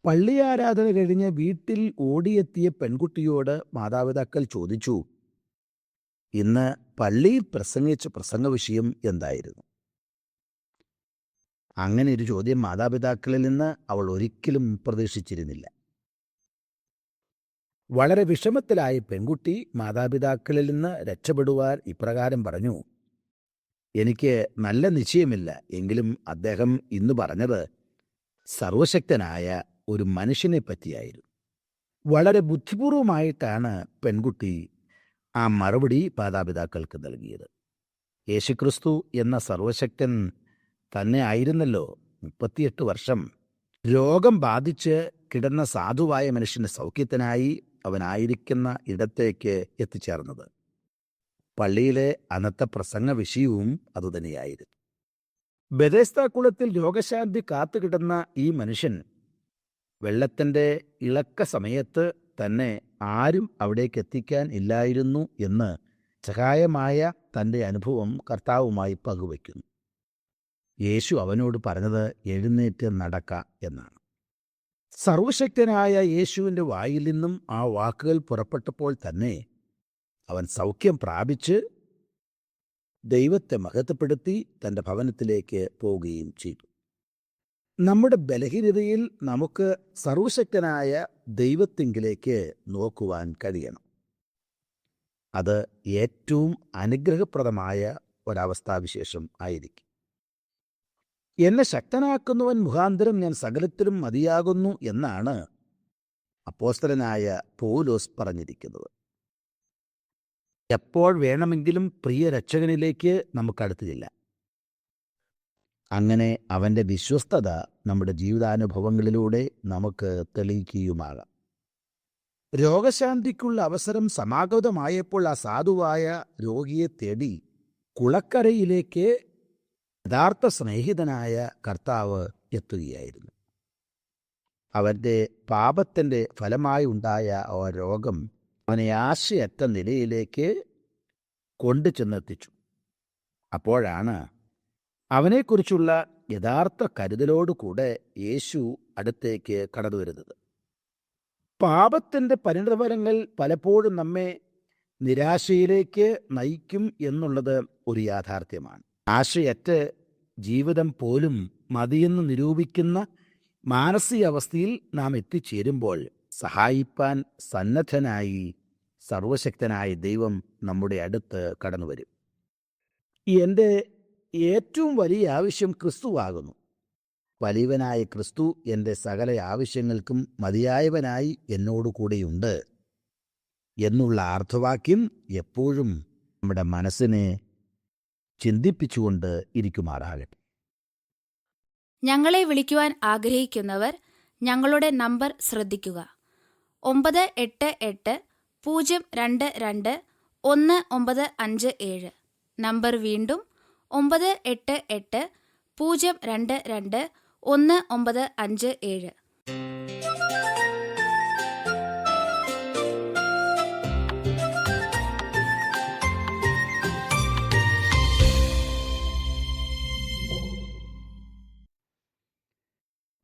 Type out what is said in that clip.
പള്ളി ആരാധന കഴിഞ്ഞ് വീട്ടിൽ ഓടിയെത്തിയ പെൺകുട്ടിയോട് മാതാപിതാക്കൾ ചോദിച്ചു, ഇന്ന് പള്ളിയിൽ പ്രസംഗിച്ച പ്രസംഗ വിഷയം എന്തായിരുന്നു? അങ്ങനെ ഒരു ചോദ്യം മാതാപിതാക്കളിൽ നിന്ന് അവൾ ഒരിക്കലും പ്രതീക്ഷിച്ചിരുന്നില്ല. വളരെ വിഷമത്തിലായ പെൺകുട്ടി മാതാപിതാക്കളിൽ നിന്ന് രക്ഷപ്പെടുവാൻ ഇപ്രകാരം പറഞ്ഞു, എനിക്ക് നല്ല നിശ്ചയമില്ല, എങ്കിലും അദ്ദേഹം ഇന്ന് പറഞ്ഞത് സർവശക്തനായ ഒരു മനുഷ്യനെ പറ്റിയായിരുന്നു. വളരെ ബുദ്ധിപൂർവമായിട്ടാണ് പെൺകുട്ടി ആ മറുപടി മാതാപിതാക്കൾക്ക് നൽകിയത്. യേശുക്രിസ്തു എന്ന സർവശക്തൻ തന്നെ ആയിരുന്നല്ലോ 38 വർഷം രോഗം ബാധിച്ച് കിടന്ന സാധുവായ മനുഷ്യന്റെ സൗഖ്യത്തിനായി അവനായിരിക്കുന്ന ഇടത്തേക്ക് എത്തിച്ചേർന്നത്. പള്ളിയിലെ അന്നത്തെ പ്രസംഗ വിഷയവും അതുതന്നെയായിരുന്നു. ബെഥെസ്ദാ കുളത്തിൽ രോഗശാന്തി കാത്തുകിടന്ന ഈ മനുഷ്യൻ വെള്ളത്തിൻ്റെ ഇളക്ക സമയത്ത് തന്നെ ആരും അവിടേക്ക് എത്തിക്കാൻ ഇല്ലായിരുന്നു എന്ന് സഹായമായ തൻ്റെ അനുഭവം കർത്താവുമായി പങ്കുവയ്ക്കുന്നു. യേശു അവനോട് പറഞ്ഞത് എഴുന്നേറ്റ് നടക്ക എന്നാണ്. സർവശക്തനായ യേശുവിൻ്റെ വായിൽ നിന്നും ആ വാക്കുകൾ പുറപ്പെട്ടപ്പോൾ തന്നെ അവൻ സൗഖ്യം പ്രാപിച്ച് ദൈവത്തെ മഹത്വപ്പെടുത്തി തൻ്റെ ഭവനത്തിലേക്ക് പോവുകയും ചെയ്തു. നമ്മുടെ ബലഹീനതയിൽ നമുക്ക് സർവശക്തനായ ദൈവത്തിങ്കിലേക്ക് നോക്കുവാൻ കഴിയണം. അത് ഏറ്റവും അനുഗ്രഹപ്രദമായ ഒരവസ്ഥാവിശേഷം ആയിരിക്കും. എന്നെ ശക്തനാക്കുന്നവൻ മുഖാന്തരം ഞാൻ സകലത്തിലും മതിയാകുന്നു എന്നാണ് അപ്പോസ്തലനായ പൗലോസ് പറഞ്ഞിരിക്കുന്നത്. എപ്പോൾ വേണമെങ്കിലും പ്രിയ രക്ഷകനിലേക്ക് നമുക്കടുത്ത് ചെല്ലാം. അങ്ങനെ അവൻ്റെ വിശ്വസ്തത നമ്മുടെ ജീവിതാനുഭവങ്ങളിലൂടെ നമുക്ക് തെളിയിക്കുകയുമാകാം. രോഗശാന്തിക്കുള്ള അവസരം സമാഗതമായപ്പോൾ ആ സാധുവായ രോഗിയെ തേടി കുളക്കരയിലേക്ക് യഥാർത്ഥ സ്നേഹിതനായ കർത്താവ് എത്തുകയായിരുന്നു. അവൻ്റെ പാപത്തിൻ്റെ ഫലമായി ഉണ്ടായ ആ രോഗം അവനെ ആശയറ്റ നിലയിലേക്ക് കൊണ്ടു ചെന്നെത്തിച്ചു. അപ്പോഴാണ് അവനെക്കുറിച്ചുള്ള യഥാർത്ഥ കരുതലോടുകൂടെ യേശു അടുത്തേക്ക് കടന്നു വരുന്നത്. പാപത്തിൻ്റെ പരിണതഫലങ്ങൾ പലപ്പോഴും നമ്മെ നിരാശയിലേക്ക് നയിക്കും എന്നുള്ളത് ഒരു യാഥാർത്ഥ്യമാണ്. ആശയറ്റ് ജീവിതം പോലും മതിയെന്ന് നിരൂപിക്കുന്ന മാനസികാവസ്ഥയിൽ നാം എത്തിച്ചേരുമ്പോൾ സഹായിപ്പാൻ സന്നദ്ധനായി സർവശക്തനായ ദൈവം നമ്മുടെ അടുത്ത് കടന്നു വരും. എൻ്റെ ഏറ്റവും വലിയ ആവശ്യം ക്രിസ്തുവാകുന്നു. വലിയവനായ ക്രിസ്തു എൻ്റെ സകല ആവശ്യങ്ങൾക്കും മതിയായവനായി എന്നോട് കൂടെയുണ്ട് എന്നുള്ള ആർത്തവാക്യം എപ്പോഴും നമ്മുടെ മനസ്സിനെ ചിന്തിപ്പിച്ചുകൊണ്ട് ഇരിക്കുമാറാകട്ടെ. ഞങ്ങളെ വിളിക്കുവാൻ ആഗ്രഹിക്കുന്നവർ ഞങ്ങളുടെ നമ്പർ ശ്രദ്ധിക്കുക: 988-022-1957. നമ്പർ വീണ്ടും 988-022-1957.